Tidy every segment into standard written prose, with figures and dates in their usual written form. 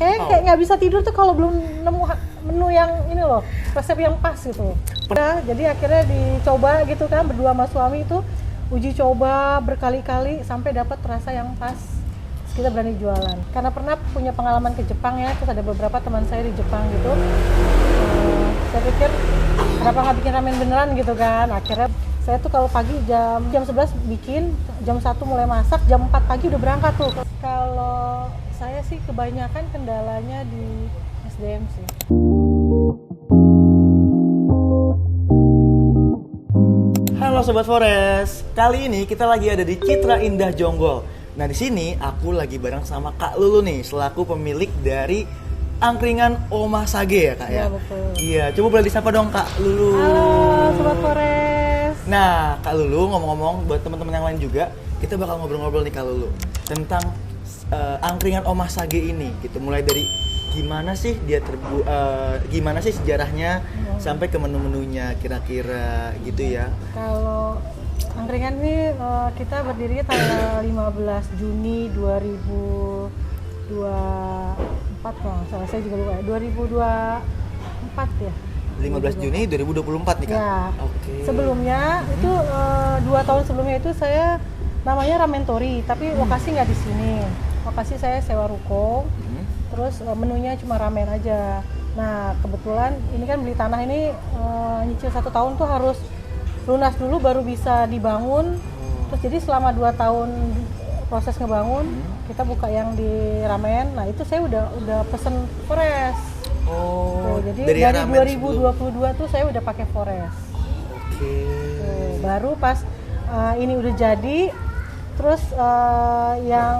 kayak nggak bisa tidur tuh kalau belum nemu menu yang ini loh, resep yang pas gitu. Nah, jadi akhirnya dicoba gitu kan, berdua sama suami itu uji coba berkali-kali sampai dapat rasa yang pas. Terus kita berani jualan. Karena pernah punya pengalaman ke Jepang ya, terus ada beberapa teman saya di Jepang gitu. Saya pikir kenapa nggak bikin ramen beneran gitu kan. Akhirnya saya tuh kalau pagi jam 11 bikin, jam 1 mulai masak, jam 4 pagi udah berangkat tuh. Kalau saya sih kebanyakan kendalanya di SDM sih. Halo Sobat Forest, kali ini kita lagi ada di Citra Indah Jonggol. Nah di sini aku lagi bareng sama Kak Lulu nih, selaku pemilik dari angkringan Oma Sage ya Kak ya? Iya betul. Iya, coba boleh disapa dong Kak Lulu. Halo Sobat Forest. Nah Kak Lulu, ngomong-ngomong buat teman-teman yang lain juga, kita bakal ngobrol-ngobrol nih Kak Lulu tentang angkringan Oma Sage ini gitu, mulai dari gimana sih dia gimana sih sejarahnya sampai ke menu-menunya kira-kira gitu ya. Kalau angkringan ini kita berdiri tanggal 15 Juni 2024 kalau nggak salah, saya juga lupa ya, 2024 ya. 15 Juni 2024 nih Kak? Ya, Oke. sebelumnya itu 2 tahun sebelumnya itu saya namanya Ramentori, tapi lokasi nggak di sini. Lokasi saya sewa ruko, terus menunya cuma ramen aja. Nah kebetulan ini kan beli tanah ini nyicil 1 tahun tuh harus lunas dulu baru bisa dibangun. Terus jadi selama 2 tahun proses ngebangun, kita buka yang di ramen. Nah itu saya udah pesen Forest. Oh, Tuh, jadi dari ramen 2022 tuh saya udah pakai Forest. Oke. Tuh, baru pas ini udah jadi, terus yang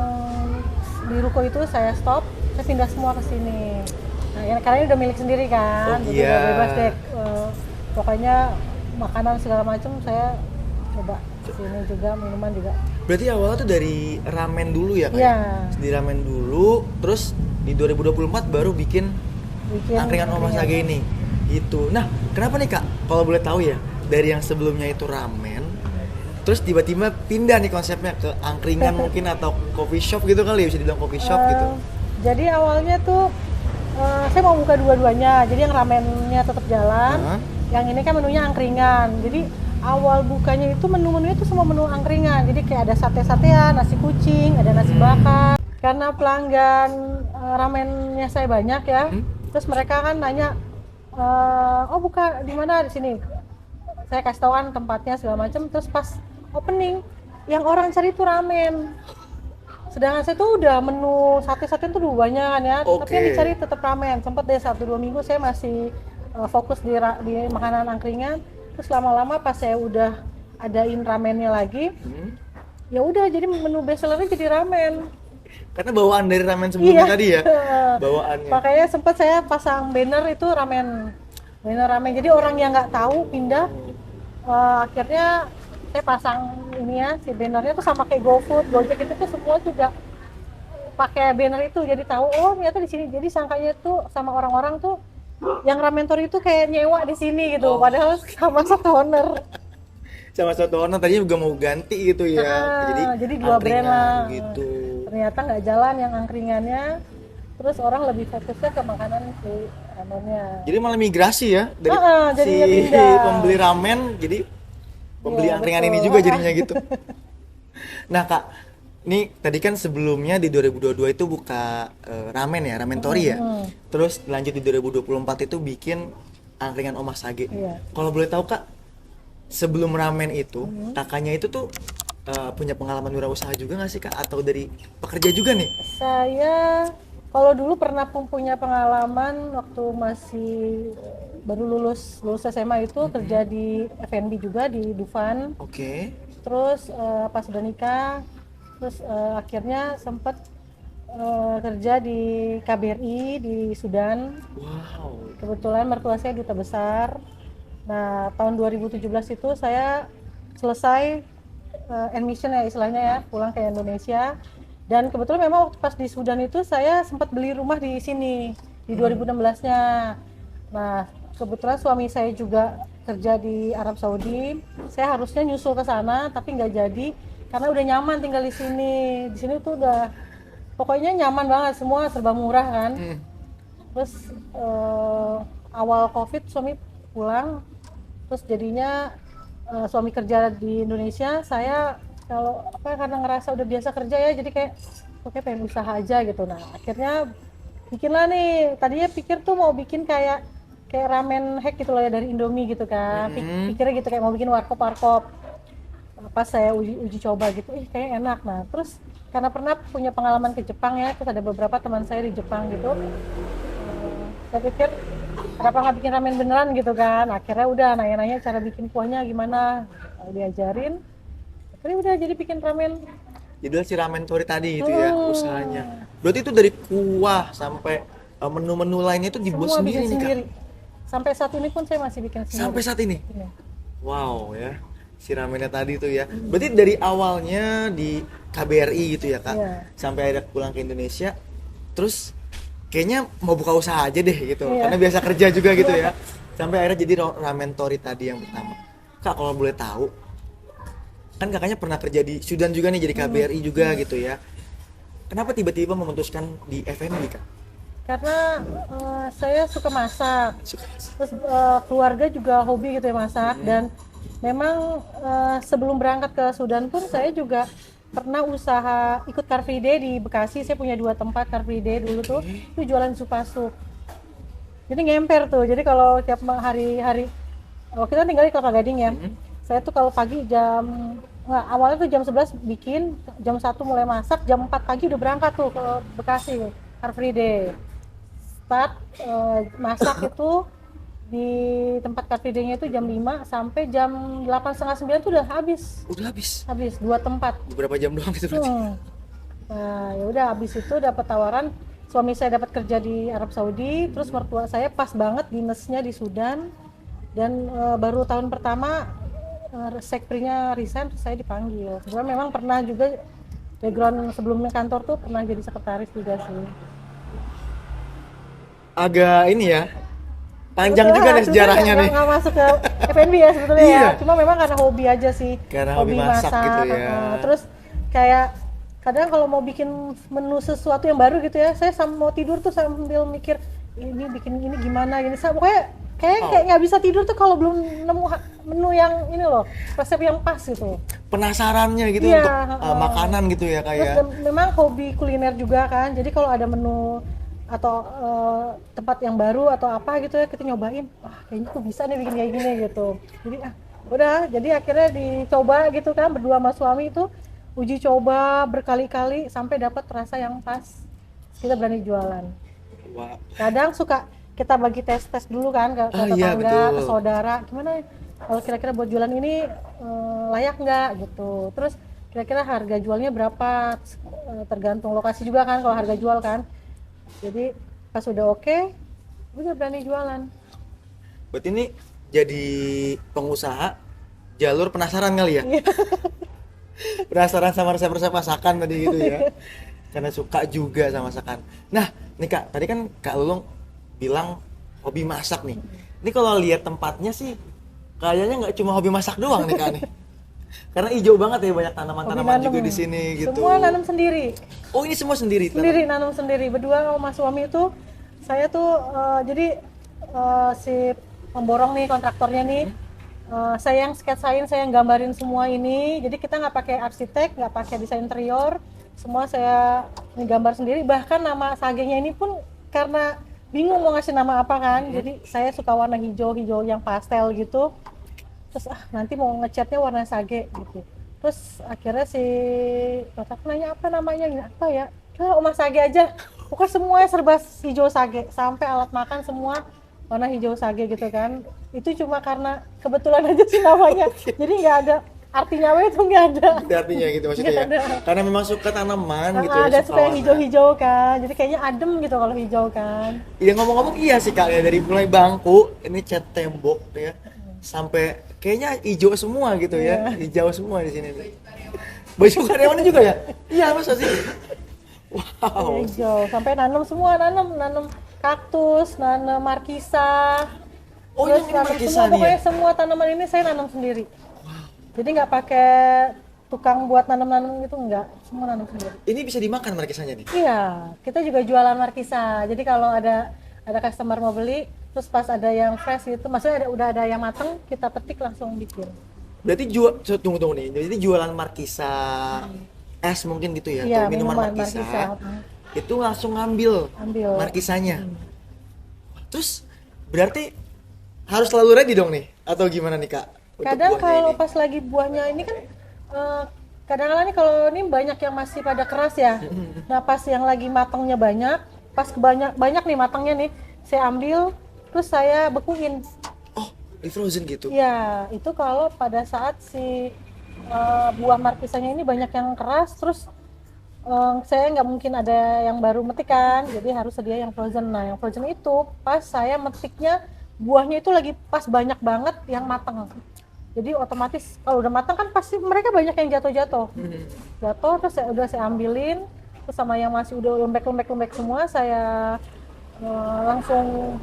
di ruko itu saya stop, saya pindah semua ke sini. Nah, karena ini udah milik sendiri kan, Oh, jadi iya. udah bebas deh. Pokoknya makanan segala macam saya coba sini juga, minuman juga. Berarti awalnya tuh dari ramen dulu ya Kak? Iya. Di ramen dulu, terus di 2024 baru bikin angkringan Oma Sage ini gitu. Nah kenapa nih Kak, kalau boleh tahu ya, dari yang sebelumnya itu ramen terus tiba-tiba pindah nih konsepnya ke angkringan mungkin atau coffee shop gitu kali ya, bisa dibilang coffee shop gitu. Jadi awalnya tuh saya mau buka dua-duanya, jadi yang ramennya tetap jalan, yang ini kan menunya angkringan. Jadi awal bukanya itu menu-menunya itu semua menu angkringan, jadi kayak ada sate-satean, nasi kucing, ada nasi bakar. Karena pelanggan ramennya saya banyak ya, terus mereka kan nanya, oh buka di mana, di sini. Saya kasih tahu kan tempatnya segala macam, terus pas opening yang orang cari itu ramen. Sedangkan saya tuh udah menu sate-sate tuh udah banyak kan ya, tapi yang dicari tetap ramen. Sempat deh 1-2 minggu saya masih fokus di makanan angkringan. Terus lama-lama pas saya udah adain ramennya lagi, ya udah jadi menu bestsellernya jadi ramen. Karena bawaan dari ramen sebelumnya tadi ya, bawaannya. Makanya sempat saya pasang banner itu ramen ramen. Jadi orang yang nggak tahu pindah, akhirnya saya pasang ini ya, si bannernya tuh sama kayak GoFood, Gojek itu tuh semua juga pakai banner itu, jadi tahu oh ternyata di sini. Jadi sangkanya tuh sama orang-orang tuh yang Ramentori itu kayak nyewa di sini gitu, padahal sama satu owner. Sama satu owner tadinya juga mau ganti gitu ya. Jadi 2 brand lah. Gitu. Ternyata nggak jalan yang angkringannya, terus orang lebih fokusnya ke makanan si ramennya. Jadi malah migrasi ya dari jadinya si pindah. pembeli ramen jadi pembeli angkringan ini juga jadinya gitu. Nah Kak, ini tadi kan sebelumnya di 2022 itu buka ramen ya, Ramentori ya. Terus lanjut di 2024 itu bikin angkringan Oma Sage. Iya. Kalau boleh tahu Kak, sebelum ramen itu kakaknya itu tuh punya pengalaman wirausaha juga nggak sih Kak? Atau dari pekerja juga nih? Saya kalau dulu pernah punya pengalaman waktu masih baru lulus SMA itu kerja di F&B juga di Dufan. Oke. Terus pas udah nikah, terus akhirnya sempat kerja di KBRI di Sudan. Wow. Kebetulan mertua saya duta besar. Nah tahun 2017 itu saya selesai admission ya istilahnya ya, pulang ke Indonesia. Dan kebetulan memang waktu pas di Sudan itu saya sempat beli rumah di sini di 2016-nya. Nah, kebetulan suami saya juga kerja di Arab Saudi. Saya harusnya nyusul ke sana tapi nggak jadi karena udah nyaman tinggal di sini. Di sini tuh udah pokoknya nyaman banget, semua serba murah kan. Terus awal COVID suami pulang, terus jadinya suami kerja di Indonesia, saya kalau karena ngerasa udah biasa kerja ya, jadi kayak oke pengen usaha aja gitu. Nah akhirnya bikinlah nih, tadinya pikir tuh mau bikin kayak ramen hack gitu loh ya dari Indomie gitu kan. Pikirnya gitu kayak mau bikin warkop. Pas saya uji coba gitu, kayak enak. Nah terus karena pernah punya pengalaman ke Jepang ya, terus ada beberapa teman saya di Jepang gitu, saya pikir kenapa nggak bikin ramen beneran gitu kan. Akhirnya udah nanya-nanya cara bikin kuahnya gimana, diajarin, akhirnya udah jadi bikin ramen. Judul si Ramen Tori tadi itu ya usahanya. Berarti itu dari kuah sampai menu-menu lainnya itu dibuat Semua sendiri bikin nih sendiri. Kak? Sampai saat ini pun saya masih bikin sendiri. Sampai saat ini? Iya. Wow ya, si ramennya tadi itu ya. Berarti dari awalnya di KBRI gitu ya Kak, Iya. sampai ada pulang ke Indonesia, terus kayaknya mau buka usaha aja deh gitu, Iya. karena biasa kerja juga gitu ya. Sampai akhirnya jadi Ramen Tori tadi yang pertama. Kak kalau boleh tahu, kan kakaknya pernah kerja di Sudan juga nih, jadi KBRI juga gitu ya. Kenapa tiba-tiba memutuskan di F&B Kak? Karena saya suka masak, Suka. terus keluarga juga hobi gitu ya masak, dan memang sebelum berangkat ke Sudan pun saya juga pernah usaha ikut Car Free Day di Bekasi. Saya punya 2 tempat Car Free Day dulu tuh, itu jualan sup. Jadi ngemper tuh, jadi kalau tiap hari-hari, kita tinggal di Kelapa Gading ya, saya tuh kalau pagi awalnya tuh jam 11 bikin, jam 1 mulai masak, jam 4 pagi udah berangkat tuh ke Bekasi Car Free Day. Start masak itu di tempat Car Free Day-nya itu jam 5 sampai jam 8:30, 9 tuh udah habis. Udah habis. 2 tempat. Beberapa jam doang gitu berarti. Nah ya udah, habis itu dapat tawaran, suami saya dapat kerja di Arab Saudi, terus mertua saya pas banget dinasnya di Sudan, dan baru tahun pertama sekprinya resign, terus saya dipanggil. Sebenarnya memang pernah juga background sebelumnya kantor tuh pernah jadi sekretaris juga sih. Agak ini ya, panjang juga nih sejarahnya nih. Nggak masuk ke F&B ya sebetulnya Iya. ya, cuma memang karena hobi aja sih. Karena hobi masak gitu ya. Terus kayak kadang kalau mau bikin menu sesuatu yang baru gitu ya, saya mau tidur tuh sambil mikir ini bikin ini gimana gini. Pokoknya kayak nggak bisa tidur tuh kalau belum nemu menu yang ini loh, resep yang pas gitu. Penasarannya gitu Iya, untuk makanan gitu ya Terus kayak. memang hobi kuliner juga kan, jadi kalau ada menu atau tempat yang baru atau apa gitu ya, kita nyobain, kayaknya tuh bisa nih bikin kayak gini gitu. Jadi udah, jadi akhirnya dicoba gitu kan, berdua sama suami itu uji coba berkali-kali sampai dapat rasa yang pas, kita berani jualan. Wah. Kadang suka kita bagi tes dulu kan ke tetangga, Iya, ke saudara, gimana kalau kira-kira buat jualan ini layak nggak gitu. Terus kira-kira harga jualnya berapa, tergantung lokasi juga kan kalau harga jual kan. Jadi pas udah oke, udah berani jualan. Berarti ini jadi pengusaha jalur penasaran kali ya? Penasaran sama resep-resep masakan tadi gitu ya. Karena suka juga sama masakan. Nah, nih Kak, tadi kan Kak Lulung bilang hobi masak nih. Ini kalau lihat tempatnya sih kayaknya nggak cuma hobi masak doang nih Kak nih. Karena hijau banget ya, banyak tanaman-tanaman juga di sini gitu. Semua nanam sendiri. Oh, ini semua sendiri? Nanam sendiri. Berdua sama suami itu, saya tuh jadi si pemborong nih, kontraktornya nih, saya yang sketsain, saya yang gambarin semua ini. Jadi kita nggak pakai arsitek, nggak pakai desain interior, semua saya gambar sendiri. Bahkan nama sagenya ini pun karena bingung mau ngasih nama apa kan, jadi saya suka warna hijau yang pastel gitu. Terus nanti mau ngecatnya warna sage gitu. Terus akhirnya si kontraktor nanya apa namanya, apa ya, Oma Sage aja. Pokoknya semuanya serba hijau sage, sampai alat makan semua warna hijau sage gitu kan. Itu cuma karena kebetulan aja sih namanya. Jadi nggak ada artinya, itu nggak ada. Ada artinya gitu maksudnya ya? Karena memang suka tanaman gitu ya. Ada suka yang hijau-hijau kan, jadi kayaknya adem gitu kalau hijau kan. Iya, ngomong-ngomong iya sih Kak ya, dari mulai bangku, ini cat tembok ya, sampai kayaknya hijau semua gitu ya, hijau semua di sini. Baju karyawannya juga ya? Iya, masa sih? Wow. Hijau, sampai nanam semua, nanam kaktus, nanam markisa. Oh, terus ini nanam markisa semua, nih pokoknya ya? semua tanaman ini saya nanam sendiri. Jadi nggak pakai tukang buat nanam-nanam gitu, enggak. semua nanam sendiri. Ini bisa dimakan markisanya nih? Iya, kita juga jualan markisa. Jadi kalau ada customer mau beli, terus pas ada yang fresh gitu, maksudnya udah ada yang mateng, kita petik langsung bikin. Berarti tunggu nih. Jadi jualan markisa es mungkin gitu ya, Iya, atau minuman markisa. markisa. Itu langsung ngambil markisanya. Terus berarti harus selalu ready dong nih, atau gimana nih Kak? Kadang kalau pas lagi buahnya ini kan kadang-kadang nih kalau ini banyak yang masih pada keras ya. Nah pas yang lagi matangnya banyak, pas banyak nih matangnya nih, saya ambil terus saya bekuin. Oh, di frozen gitu? Ya, itu kalau pada saat si buah markisanya ini banyak yang keras, terus saya nggak mungkin ada yang baru metik kan, jadi harus sedia yang frozen. Nah yang frozen itu pas saya metiknya buahnya itu lagi pas banyak banget yang matang. Jadi otomatis kalau udah matang kan pasti mereka banyak yang jatuh terus saya ambilin, terus sama yang masih udah lembek semua saya langsung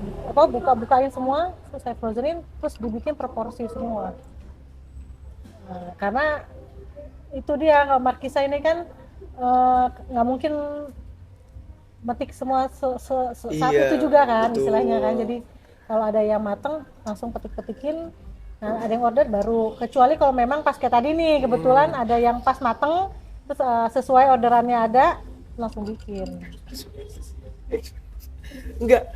bukain semua, terus saya frozenin, terus dibikin proporsi semua. Nah, karena itu dia kalau markisa ini kan nggak mungkin metik semua saat itu juga kan, betul. Istilahnya kan, jadi kalau ada yang mateng langsung petikin. Nah, ada yang order baru, kecuali kalau memang pas kayak tadi nih kebetulan ada yang pas mateng terus sesuai orderannya ada, langsung bikin. Enggak,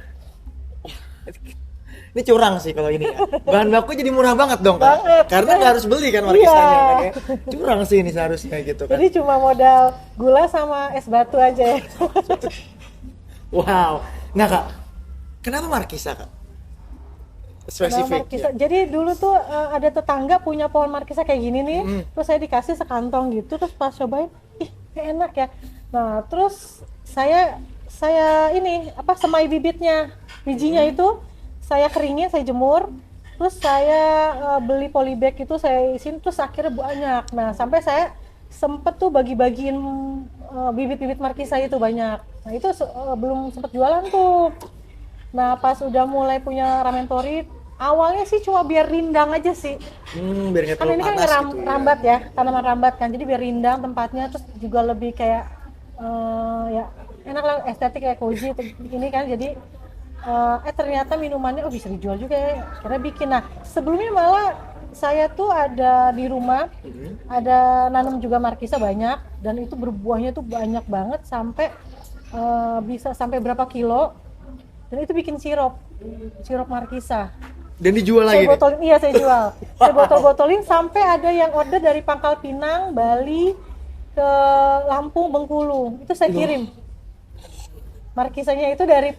ini curang sih kalau ini ya. Bahan baku jadi murah banget dong Kak, karena nggak harus beli kan markisanya. Iya. Kan, ya? Curang sih ini seharusnya gitu kan. Jadi cuma modal gula sama es batu aja ya. Wow. Nah Kak, kenapa markisa Kak? Spesifik markisa. Ya. Jadi dulu tuh ada tetangga punya pohon markisa kayak gini nih, terus saya dikasih sekantong gitu, terus pas cobain, ih enak ya. Nah terus saya ini semai bijinya itu saya keringin, saya jemur, terus saya beli polybag itu saya isiin, terus akhirnya banyak. Nah sampai saya sempet tuh bagi-bagiin bibit-bibit markisa itu banyak. Nah itu belum sempet jualan tuh. Nah pas udah mulai punya ramentori, awalnya sih cuma biar rindang aja sih. Biar nggak terlalu kan ini kan rambat ya, tanaman rambat kan, jadi biar rindang tempatnya, terus juga lebih kayak ya enak lah, estetik kayak cozy ini kan. Jadi ternyata minumannya bisa dijual juga ya, akhirnya bikin. Nah sebelumnya malah saya tuh ada di rumah ada nanam juga markisa banyak, dan itu berbuahnya tuh banyak banget sampai bisa sampai berapa kilo. Dan itu bikin sirup markisa. Dan dijual lagi? Iya saya jual. Saya botol-botolin sampai ada yang order dari Pangkal Pinang, Bali, ke Lampung, Bengkulu. Itu saya kirim. Markisanya itu dari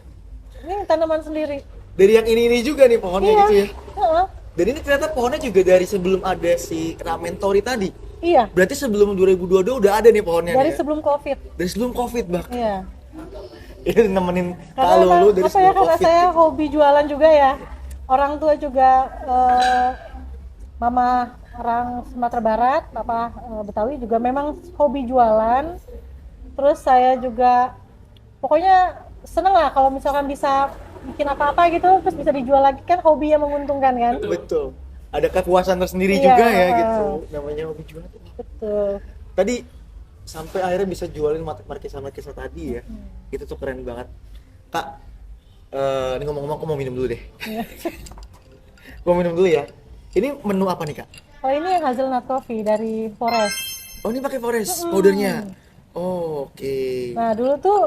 ini tanaman sendiri. Dari yang ini juga nih pohonnya gitu ya? Dan ini ternyata pohonnya juga dari sebelum ada si ramentori tadi? Iya. Berarti sebelum 2022 udah ada nih pohonnya? Dari nih, sebelum COVID. Dari sebelum COVID bahkan? Iya. Ini nemenin kalau lu dari sebelum karena COVID. saya hobi jualan juga ya. Orang tua juga mama orang Sumatera Barat, papa Betawi juga memang hobi jualan. Terus saya juga pokoknya seneng lah kalau misalkan bisa bikin apa-apa gitu terus bisa dijual lagi, kan hobi yang menguntungkan kan. Betul. Ada kepuasan tersendiri juga ya gitu. Namanya hobi jualan tuh. Betul. Tadi sampai akhirnya bisa jualin markisa tadi ya. Itu tuh keren banget. Kak, ini ngomong-ngomong aku mau minum dulu deh. Mau minum dulu ya. Ini menu apa nih Kak? Oh ini hazelnut coffee dari Forest. Oh ini pakai Forest powdernya. Oh, oke. Nah dulu tuh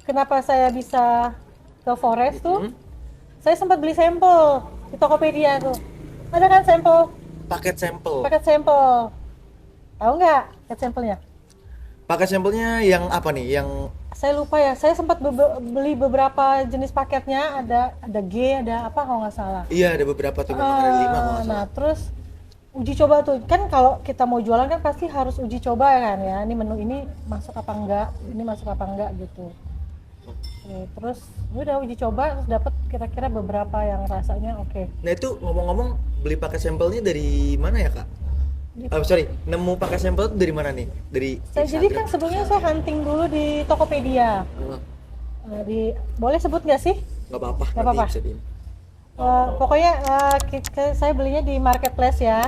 kenapa saya bisa ke Forest tuh? Saya sempat beli sampel di Tokopedia tuh. Ada kan sampel? Paket sampel. Tahu nggak paket sampelnya? Paket sampelnya yang apa nih? Yang saya lupa ya. Saya sempat beli beberapa jenis paketnya. Ada G, ada apa kalau nggak salah. Iya ada beberapa tuh, ada 5 kalau nggak salah. Nah terus uji coba tuh kan, kalau kita mau jualan kan pasti harus uji coba kan ya. Ini menu ini masuk apa enggak? Ini masuk apa enggak gitu. Terus udah uji coba terus dapat kira-kira beberapa yang rasanya oke. Nah itu ngomong-ngomong beli paket sampelnya dari mana ya Kak? Nemu pakai sampel itu dari mana nih? Dari jadi kan sebelumnya saya hunting dulu di Tokopedia. Boleh sebut nggak sih? Nggak apa-apa. Pokoknya saya belinya di marketplace ya.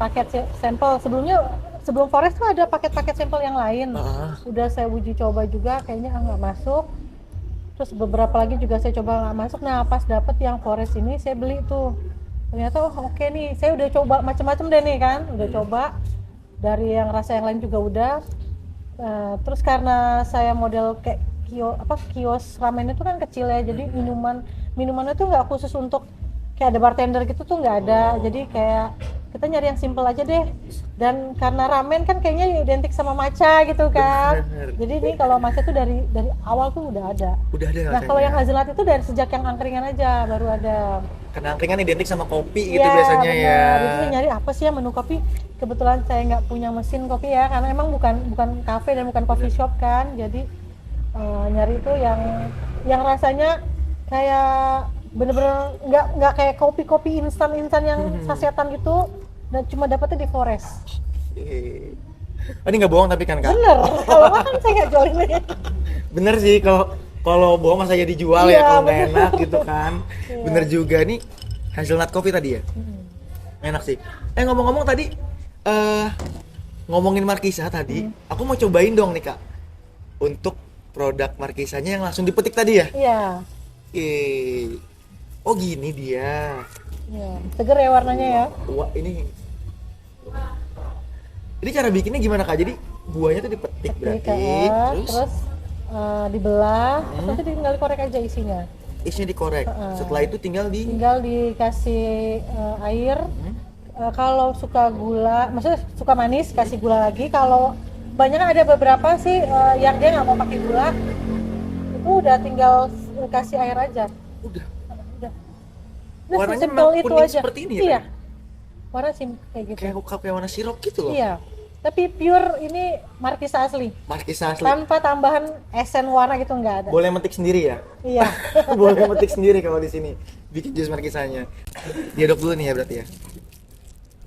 Paket sampel sebelumnya sebelum Forest tuh ada paket-paket sampel yang lain. Udah saya uji coba juga, kayaknya nggak masuk. Terus beberapa lagi juga saya coba nggak masuk. Nah pas dapet yang Forest ini saya beli tuh. Ternyata oke nih, saya udah coba macam-macam deh nih kan, udah coba dari yang rasa yang lain juga udah. Terus karena saya model kayak kios ramen itu kan kecil ya, jadi minumannya tuh nggak khusus untuk kayak ada bartender gitu tuh nggak ada. Jadi kayak kita nyari yang simple aja deh. Dan karena ramen kan kayaknya identik sama matcha gitu kan. Bener. Jadi ini kalau matcha tuh dari awal tuh udah ada. Udah ada. Nah kalau yang hazelnut itu dari sejak yang angkringan aja baru ada. Karena angkringan identik sama kopi gitu Ya, biasanya bener. ya. Jadi saya nyari apa sih ya menu kopi. Kebetulan saya nggak punya mesin kopi ya, karena emang bukan cafe dan bukan coffee shop kan. Jadi nyari itu yang rasanya kayak bener-bener nggak kayak kopi instan yang sasetan gitu, dan cuma dapetnya di Forest. Ini nggak bohong tapi kan Kak? Bener, kalau kan saya nggak jual ini. Bener sih, kalau bohong masa jadi dijual ya, kalau nggak enak gitu kan. Bener juga nih, hazelnut coffee tadi ya. Enak sih. Ngomong-ngomong tadi ngomongin Markisa tadi, aku mau cobain dong nih Kak untuk produk Markisanya yang langsung dipetik tadi ya. Iya. Oh gini dia. Iya, seger ya warnanya ya. Wah ini cara bikinnya gimana Kak? Jadi buahnya tuh dipetik berarti, terus dibelah, terus nanti tinggal dikorek aja isinya. Isinya dikorek. Setelah itu tinggal dikasih air. Kalau suka gula, maksudnya suka manis, kasih gula lagi. Kalau banyak kan ada beberapa sih yang dia nggak mau pakai gula, itu udah tinggal kasih air aja. Udah. Warnanya memang itu kuning aja. seperti ini Iya. ya? Warna kayak gitu. Kayak warna sirup gitu loh. Iya. Tapi pure ini Markisa asli. Markisa asli. Tanpa tambahan esen warna gitu nggak ada. Boleh metik sendiri ya? Iya. Boleh metik sendiri kalau di sini bikin jus Markisanya. Diaduk dulu nih ya berarti ya.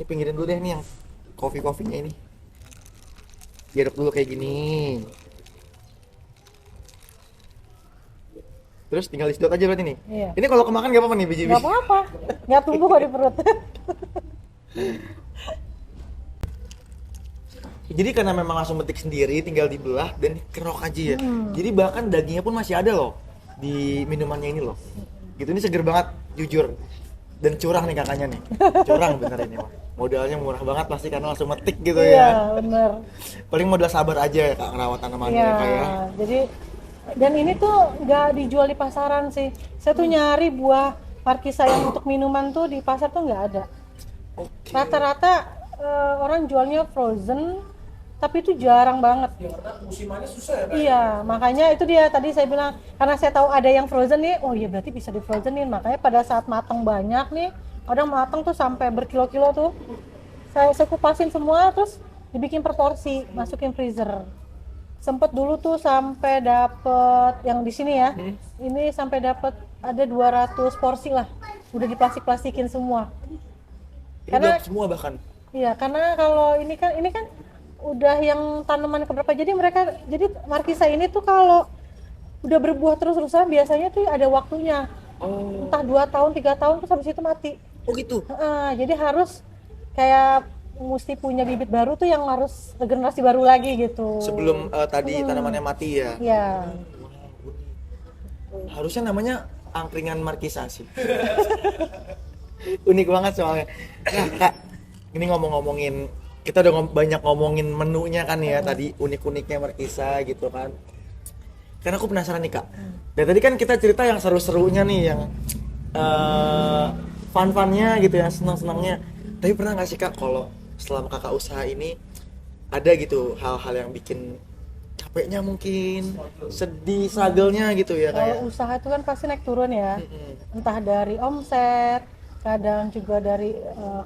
Ini pinggirin dulu deh nih yang kopinya ini. Diaduk dulu kayak gini. Terus tinggal disedot aja berarti nih. Iya. Ini kalau kemakan nggak apa-apa nih biji-biji? Nggak apa-apa. Nggak tumbuh kok di perut. Jadi karena memang langsung metik sendiri, tinggal dibelah dan dikerok aja ya. Jadi bahkan dagingnya pun masih ada loh di minumannya ini loh. Gitu, ini seger banget, jujur. Dan curang nih kakaknya nih. Curang bener ini mah. Modalnya murah banget pasti karena langsung metik gitu ya. Iya, bener. Paling modal sabar aja ya Kak ngerawat tanamannya Iya, ya Kak ya. jadi dan ini tuh nggak dijual di pasaran sih. Saya tuh nyari buah Markisa yang untuk minuman tuh di pasar tuh nggak ada. Oke. Rata-rata orang jualnya frozen, tapi itu jarang banget. Musimannya susah ya Kak? Iya, makanya itu dia tadi saya bilang, karena saya tahu ada yang frozen nih, oh iya berarti bisa di frozenin. Makanya pada saat matang banyak nih, kadang matang tuh sampai berkilo-kilo tuh, saya kupasin semua, terus dibikin per porsi, masukin freezer. Sempet dulu tuh sampai dapet yang di sini ya, ini sampai dapet ada 200 porsi lah, udah diplastik-plastikin semua. Ini Karena belum semua bahkan. iya, karena kalau ini kan udah yang tanaman keberapa, jadi Markisa ini tuh kalau udah berbuah terus-terusan biasanya tuh ada waktunya. Entah 2 tahun, 3 tahun terus habis itu mati. Oh gitu. Jadi harus kayak mesti punya bibit baru tuh yang harus generasi baru lagi gitu. Sebelum tadi tanamannya mati ya. Iya. Harusnya namanya angkringan Markisa sih. Unik banget soalnya. Nah Kak, ini ngomongin kita udah banyak ngomongin menunya kan ya tadi, unik-uniknya Markisa gitu kan. Karena aku penasaran nih Kak. Dan tadi kan kita cerita yang seru-serunya nih, yang fun-funnya gitu ya, senang-senangnya. Tapi pernah nggak sih Kak kalau selama Kakak usaha ini ada gitu hal-hal yang bikin capeknya mungkin, sedih, struggle-nya gitu ya Kalau kayak. usaha itu kan pasti naik turun ya. Entah dari omset, kadang juga dari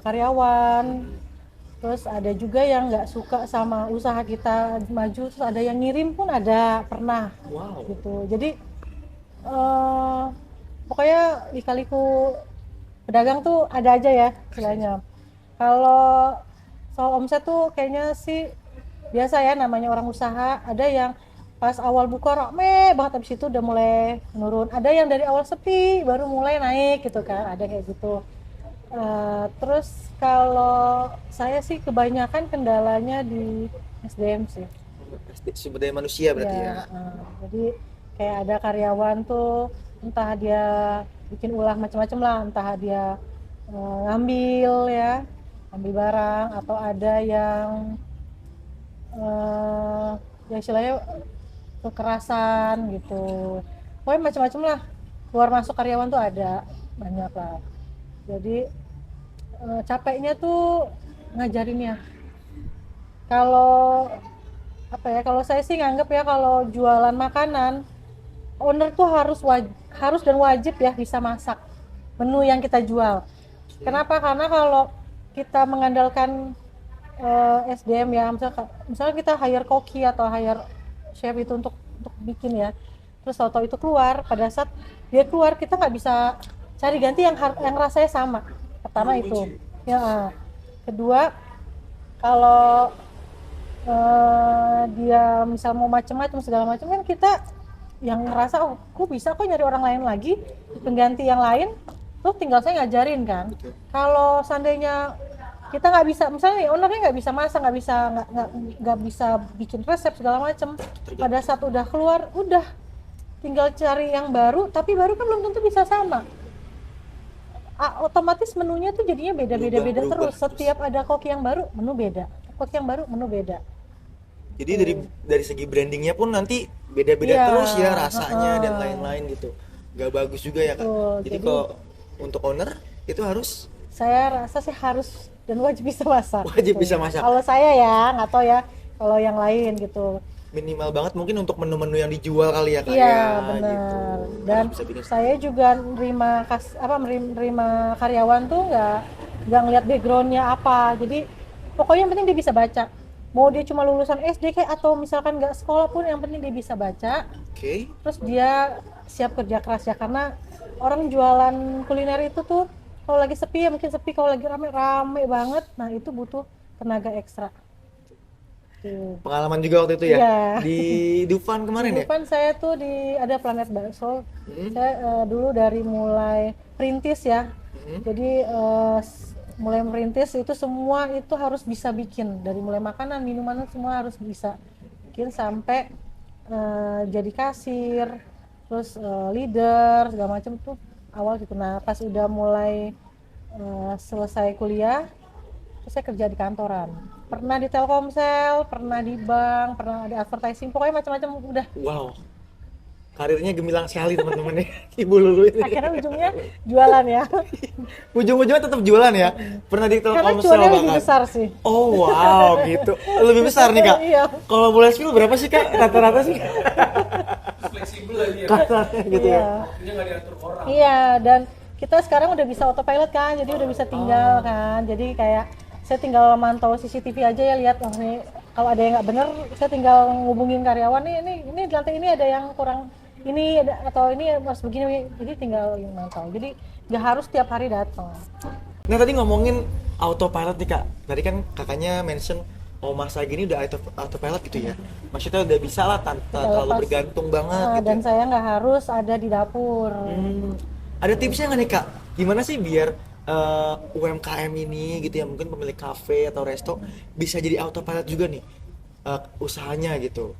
karyawan. Terus ada juga yang nggak suka sama usaha kita maju, terus ada yang ngirim pun ada, pernah. Wow. Gitu. Jadi pokoknya lika-liku pedagang tuh ada aja ya istilahnya. Kalau soal omset tuh kayaknya sih biasa ya, namanya orang usaha. Ada yang pas awal buka rame banget, habis itu udah mulai menurun. Ada yang dari awal sepi baru mulai naik gitu kan, ada kayak gitu. Terus kalau saya sih kebanyakan kendalanya di SDM sih. Sumber daya manusia berarti ya. Jadi kayak ada karyawan tuh entah dia bikin ulah macam-macam lah, entah dia ngambil ya, ambil barang, atau ada yang ya istilahnya kekerasan gitu. Pokoknya macam-macam lah, keluar masuk karyawan tuh ada banyak lah. Jadi capeknya tuh ngajarinnya. Kalau apa ya, kalau saya sih nganggap ya, kalau jualan makanan, owner tuh harus dan wajib ya bisa masak menu yang kita jual. Kenapa? Karena kalau kita mengandalkan SDM ya, misalnya kita hire koki atau hire chef itu untuk bikin ya, terus tahu-tahu itu keluar, pada saat dia keluar kita nggak bisa cari ganti yang rasanya sama. Pertama itu ya. Kedua, kalau dia misal mau macam-macam segala macam, kan kita yang ngerasa oh aku bisa kok nyari orang lain lagi pengganti yang lain, tuh tinggal saya ngajarin kan. Kalau seandainya kita nggak bisa, misalnya ownernya nggak bisa masak, nggak bisa bikin resep segala macam, pada saat udah keluar udah tinggal cari yang baru, tapi baru kan belum tentu bisa sama. Otomatis menunya tuh jadinya beda terus. Setiap ada koki yang baru menu beda, koki yang baru menu beda. Jadi dari segi brandingnya pun nanti beda-beda terus ya rasanya dan lain-lain gitu. Nggak bagus juga ya Kak. Jadi kalau untuk owner itu harus, saya rasa sih harus dan wajib bisa masak. Wajib bisa masak. Kalau saya ya nggak tahu ya kalau yang lain gitu. Minimal banget mungkin untuk menu-menu yang dijual kali ya Kak. Iya ya, benar. Gitu. Dan saya juga nerima karyawan tuh nggak ngeliat backgroundnya apa. Jadi pokoknya yang penting dia bisa baca. Mau dia cuma lulusan SD kayak atau misalkan nggak sekolah pun, yang penting dia bisa baca. Terus dia siap kerja keras ya, karena orang jualan kuliner itu tuh kalau lagi sepi ya mungkin sepi, kalau lagi rame banget, nah itu butuh tenaga ekstra. Pengalaman juga waktu itu ya? Di Dufan kemarin ya? Di Dufan saya tuh ada Planet Bakso. Saya dulu dari mulai perintis ya. Jadi mulai merintis itu semua itu harus bisa bikin, dari mulai makanan, minuman semua harus bisa bikin sampai jadi kasir, terus leader segala macam tuh awal gitu. Nah pas udah mulai selesai kuliah, terus saya kerja di kantoran, pernah di Telkomsel, pernah di bank, pernah ada advertising, pokoknya macam-macam udah. Wow, karirnya gemilang sekali teman-teman ya. Ibu Lulu ini akhirnya ujungnya jualan ya. Ujung-ujungnya tetap jualan ya. Pernah di Telkomsel karena cuannya lebih besar sih. Oh wow, gitu. Lebih besar nih Kak. Iya. Kalau boleh spill berapa sih Kak rata-rata sih? Fleksibel lah dia. Kasarnya gitu ya. Ini nggak diatur orang. Iya, dan kita sekarang udah bisa autopilot kan, jadi udah bisa tinggal kan. Jadi kayak saya tinggal mantau CCTV aja ya, lihat oh nih kalau ada yang nggak bener, saya tinggal ngubungin karyawan nih, ini di lantai ini ada yang kurang ini atau ini harus begini, jadi tinggal yang mantau. Jadi nggak harus tiap hari datang. Nah tadi ngomongin autopilot nih Kak, tadi kan kakaknya mention masa gini udah autopilot gitu ya, maksudnya udah bisa lah tanpa terlalu bergantung banget gitu. Dan saya nggak harus ada di dapur. Ada tipsnya nggak nih Kak, gimana sih biar UMKM ini gitu ya, mungkin pemilik kafe atau resto bisa jadi autopilot juga nih usahanya gitu?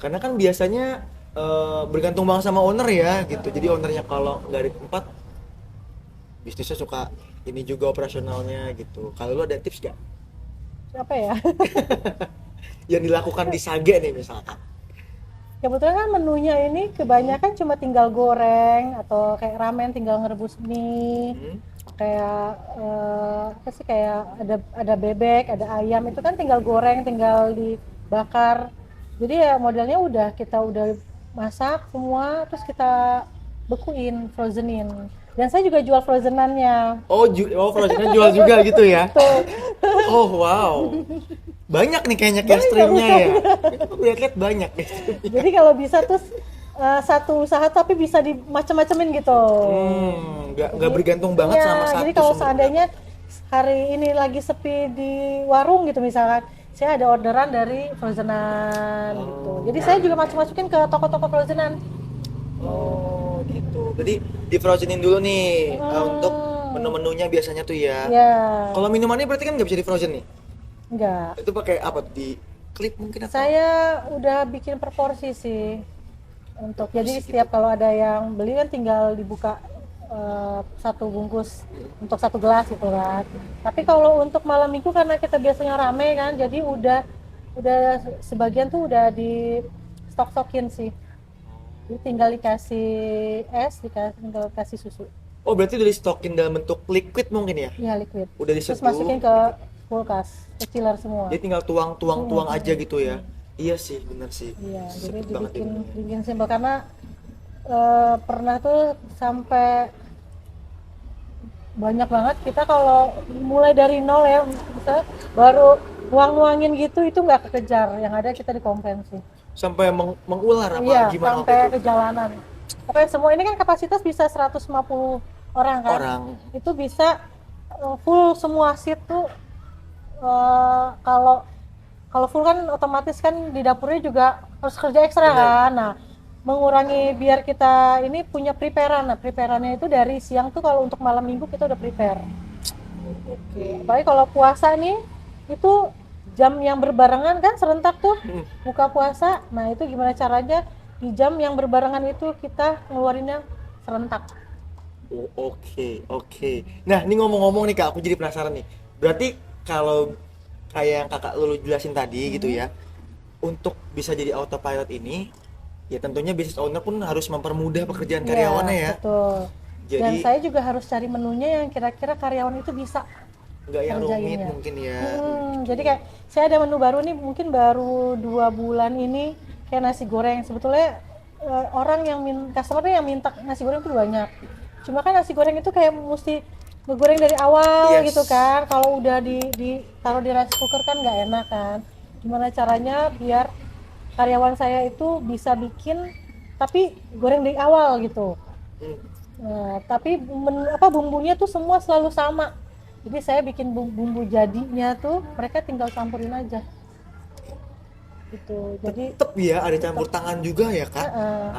Karena kan biasanya bergantung banget sama owner ya gitu, jadi ownernya kalau nggak di tempat bisnisnya suka ini juga operasionalnya gitu. Kalau lu ada tips gak? Apa ya? Yang dilakukan di Sage nih misalkan. Kebetulan kan menunya ini kebanyakan cuma tinggal goreng, atau kayak ramen tinggal ngerebus mie. Kayak apa sih, kayak ada bebek, ada ayam, itu kan tinggal goreng, tinggal dibakar. Jadi ya modelnya kita udah masak semua, terus kita bekuin, frozenin. Dan saya juga jual frozenannya. Oh frozennya jual juga gitu ya? Oh wow. Banyak nih kayaknya streamnya ya. Lihat-lihat banyak nih. Jadi kalau bisa tuh satu usaha tapi bisa macam-macamin gitu. Nggak bergantung banget sama satu. Jadi kalau seandainya hari ini lagi sepi di warung gitu misalkan, saya ada orderan dari frozenan gitu. Jadi saya juga masukin ke toko-toko frozenan. gitu. Jadi di frozenin dulu nih untuk menu-menunya biasanya tuh ya. Ya, Kalau minumannya berarti kan nggak bisa di frozen nih. enggak. Itu pakai apa? Di klip mungkin atau? Saya udah bikin per porsi sih. Untuk jadi setiap kalau ada yang beli kan tinggal dibuka satu bungkus untuk satu gelas gitu kan. Tapi kalau untuk malam minggu karena kita biasanya rame kan, jadi udah sebagian tuh udah di stok-stokin sih. Jadi tinggal dikasih es, tinggal kasih susu. Oh berarti udah di stokin dalam bentuk liquid mungkin ya? Iya, liquid. Udah Terus diseduh. masukin ke kulkas, ke chiller semua. Jadi tinggal tuang aja gitu ya. Iya sih, bener sih. Iya, jadi Cepet banget dibikin simpel karena pernah tuh sampai banyak banget kita kalau mulai dari nol ya, bisa baru nuangin gitu itu nggak kekejar, yang ada kita dikompensi. Sampai mengular apa Iya, gimana sampai waktu itu? ke jalanan. Pokoknya semua ini kan kapasitas bisa 150 orang kan. Orang. Itu bisa full semua seat tuh kalau full kan otomatis kan di dapurnya juga harus kerja ekstra kan. Nah, mengurangi biar kita ini punya preparean. Nah, prepareannya itu dari siang tuh kalau untuk malam minggu kita udah prepare. Oke. Apalagi kalau puasa nih itu jam yang berbarengan kan serentak tuh buka puasa. Nah, itu gimana caranya di jam yang berbarengan itu kita ngeluarinnya serentak. Oh, oke. Nah, ini ngomong-ngomong nih Kak, aku jadi penasaran nih. Berarti kalau kayak yang Kakak Lulu jelasin tadi gitu ya, untuk bisa jadi autopilot ini, ya tentunya business owner pun harus mempermudah pekerjaan karyawannya ya. Betul. Dan Jadi saya juga harus cari menunya yang kira-kira karyawan itu bisa. nggak yang rumit kerjainnya. mungkin ya. Jadi kayak saya ada menu baru nih, mungkin baru 2 bulan ini kayak nasi goreng. Sebetulnya orang yang customer yang minta nasi goreng itu banyak. Cuma kan nasi goreng itu kayak mesti ngegoreng dari awal Yes. gitu kan. Kalau udah taruh di rice cooker kan nggak enak kan. Gimana caranya biar karyawan saya itu bisa bikin tapi goreng dari awal gitu. Nah, tapi bumbunya tuh semua selalu sama. Jadi saya bikin bumbu jadinya tuh mereka tinggal campurin aja. Gitu. Jadi Tetep ya ada campur tangan juga ya Kak,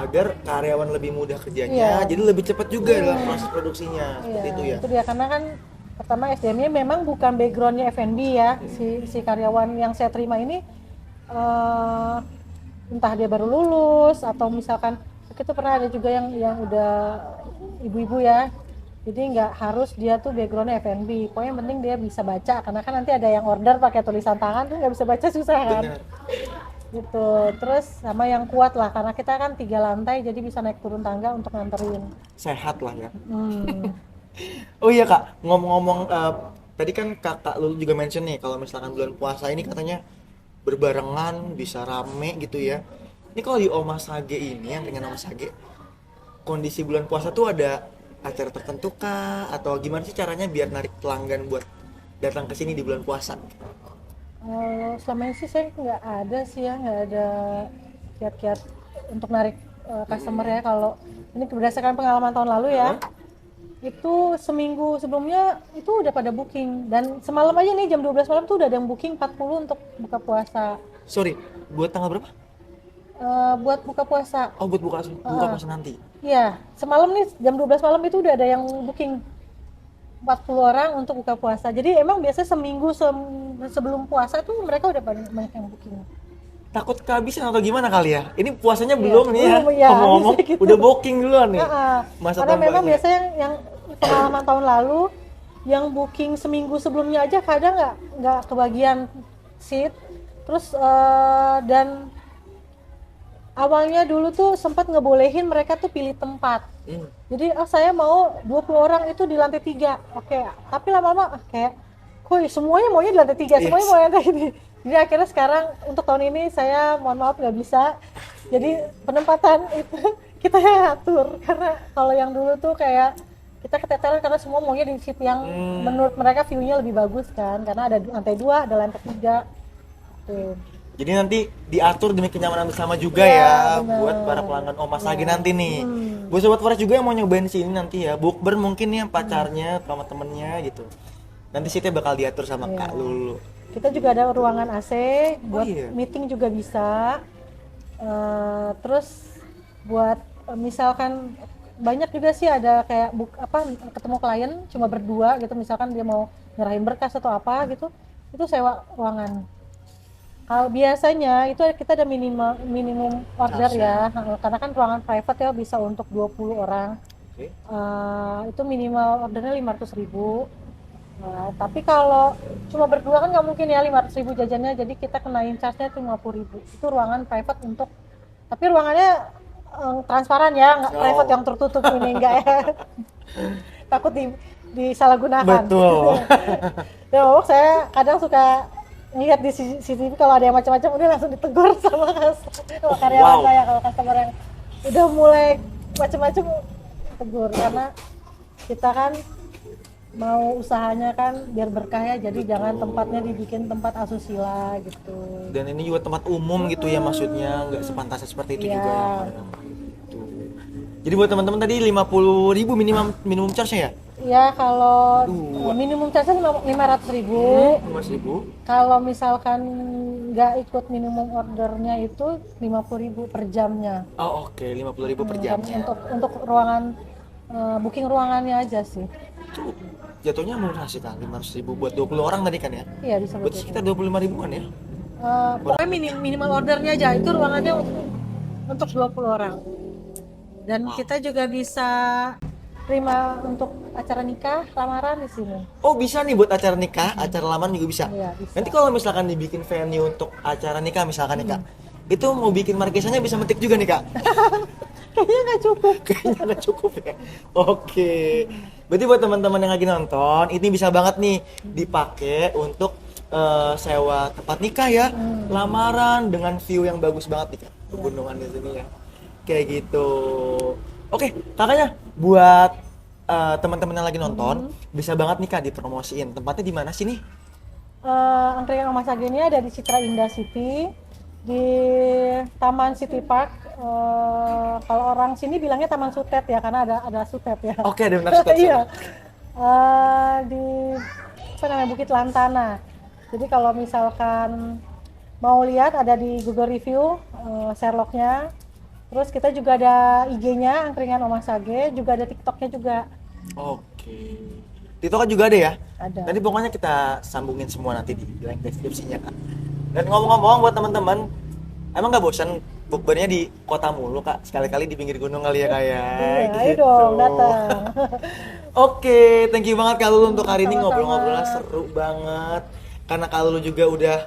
agar karyawan lebih mudah kerjanya, Iya. jadi lebih cepat juga dalam proses produksinya. Seperti itu ya. Itu dia karena kan pertama SDM-nya memang bukan backgroundnya F&B ya. Si karyawan yang saya terima ini entah dia baru lulus atau misalkan itu pernah ada juga yang udah ibu-ibu ya. Jadi nggak harus dia tuh backgroundnya F&B. Pokoknya yang penting dia bisa baca karena kan nanti ada yang order pakai tulisan tangan tuh nggak bisa baca susah kan. Benar. Gitu. Terus sama yang kuat lah karena kita kan 3 lantai jadi bisa naik turun tangga untuk nganterin. Sehat lah ya. Hmm. Oh iya Kak, ngomong-ngomong tadi kan Kakak Lulu juga mention nih kalau misalkan bulan puasa ini katanya berbarengan bisa rame gitu ya. Ini kalau di Oma Sage ini yang dengan Oma Sage kondisi bulan puasa tuh ada acara tertentu kah atau gimana sih caranya biar narik pelanggan buat datang ke sini di bulan puasa? Selama ini sih saya nggak ada sih ya, nggak ada kiat-kiat untuk narik customer ya. Kalau ini berdasarkan pengalaman tahun lalu ya, itu seminggu sebelumnya itu udah pada booking dan semalam aja nih jam 12 malam tuh udah ada yang booking 40 untuk buka puasa. Sorry, buat tanggal berapa? Buat buka puasa. Oh buat buka puasa nanti. Iya, semalam nih jam 12 malam itu udah ada yang booking 40 orang untuk buka puasa. Jadi emang biasanya seminggu sebelum puasa tuh mereka udah banyak yang booking. Takut kehabisan atau gimana kali ya? Ini puasanya belum nih ya. belum, ya, Ngomong-ngomong bisa gitu. udah booking duluan nih. Masa Karena memang tambahnya. biasanya yang pengalaman tahun lalu yang booking seminggu sebelumnya aja kadang nggak kebagian seat. Terus dan awalnya dulu tuh sempat ngebolehin mereka tuh pilih tempat. Jadi saya mau 20 orang itu di lantai 3. Oke, tapi lama-lama kayak kok semuanya maunya di lantai 3, semuanya mau lantai ini. Jadi akhirnya sekarang untuk tahun ini saya mohon maaf nggak bisa. Jadi penempatan itu kita yang atur karena kalau yang dulu tuh kayak kita keteteran karena semua maunya di seat yang menurut mereka view-nya lebih bagus kan karena ada lantai 2, ada lantai 3. Tuh. Jadi nanti diatur demi kenyamanan bersama juga Ya, ya bener. buat para pelanggan Omas lagi nanti nih. Buat sobat Waras juga yang mau nyobain sini nanti ya, bukber mungkin nih pacarnya sama temennya gitu. Nanti seatnya bakal diatur sama Kak Lulu. Kita juga ada ruangan AC buat iya. meeting juga bisa. Terus buat misalkan banyak juga sih ada kayak ketemu klien cuma berdua gitu, misalkan dia mau nyerahin berkas atau apa gitu, itu sewa ruangan. Kalau biasanya itu kita ada minimum order ya, karena kan ruangan private ya bisa untuk 20 orang. Oke. Itu minimal ordernya 500.000. Nah, tapi kalau cuma berdua kan nggak mungkin ya 500.000 jajannya, jadi kita kenain charge-nya 50.000. Itu ruangan private tapi ruangannya transparan ya, nggak private yang tertutup ini enggak ya. Takut disalahgunakan. Betul. Ya, saya kadang suka lihat di CCTV kalau ada yang macam-macam udah langsung ditegur sama karyawan saya. Kalau customer yang udah mulai macam-macam tegur, karena kita kan mau usahanya kan biar berkah ya, jadi jangan tempatnya dibikin tempat asusila gitu. Dan ini juga tempat umum gitu ya, maksudnya nggak sepantasnya seperti itu juga ya. Gitu. Jadi buat teman-teman tadi 50.000 minimum charge-nya ya? Ya, kalau minimum charge-nya 500.000. 500.000. Kalau misalkan nggak ikut minimum ordernya itu 50.000 per jamnya. Oh oke, 50.000 per jamnya. Untuk ruangan booking ruangannya aja sih. Cukup. Jatuhnya murah sih Kak, 500.000 buat 20 orang tadi kan ya? Iya, bisa buat Berarti sekitar 25.000-an ya? pokoknya minimal ordernya aja, itu ruangannya untuk 20 orang. Dan kita juga bisa terima untuk acara nikah, lamaran di sini. Oh bisa nih buat acara nikah, acara lamaran juga bisa. Iya, bisa. Nanti kalau misalkan dibikin venue untuk acara nikah misalkan nih Kak, itu mau bikin markisanya bisa metik juga nih Kak? Kayaknya nggak cukup. Kayaknya nggak cukup ya. Oke. Berarti buat teman-teman yang lagi nonton, ini bisa banget nih dipakai untuk sewa tempat nikah ya, lamaran dengan view yang bagus banget nih Kak, pegunungan di sini ya. Kayak gitu. Oke, kakaknya buat teman-teman yang lagi nonton, bisa banget nih Kak dipromosiin. Tempatnya di mana sih nih? Angkringan Oma Sage ini ada di Citra Indah City, di Taman City Park. Kalau orang sini bilangnya Taman Sutet ya, karena ada Sutet ya. Oke, ada benar Sutet. Iya. Di Bukit Lantana. Jadi kalau misalkan mau lihat, ada di Google Review Sherlock-nya. Terus kita juga ada IG-nya Angkringan Oma Sage, juga ada TikTok-nya juga. Oke. TikTok juga ada ya? Ada. Nanti pokoknya kita sambungin semua nanti di link deskripsinya Kak. Dan ngomong-ngomong buat teman-teman, emang nggak bosan bukbernya di kota mulu Kak? Sekali-kali di pinggir gunung kali ya Kak ya? Iya, ayo dong datang. Oke, thank you banget Kak Lulu untuk hari ini Sama-sama. ngobrol-ngobrolnya seru banget. Karena Kak Lulu juga udah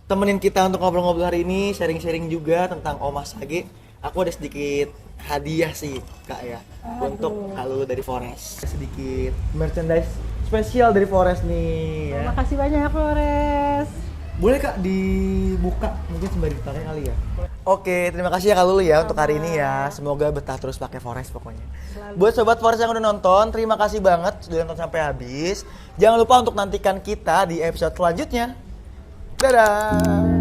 temenin kita untuk ngobrol-ngobrol hari ini, sharing-sharing juga tentang Oma Sage. Aku ada sedikit hadiah sih Kak ya, untuk Kak Lulu dari Forest. Sedikit merchandise spesial dari Forest nih ya. Terima kasih banyak Flores. Boleh Kak dibuka mungkin sembari ditanya kali ya. Oke, terima kasih ya Kak Lulu ya untuk hari ini ya. Semoga betah terus pakai Forest pokoknya. Buat sobat Forest yang udah nonton, terima kasih banget sudah nonton sampai habis. Jangan lupa untuk nantikan kita di episode selanjutnya. Dadah.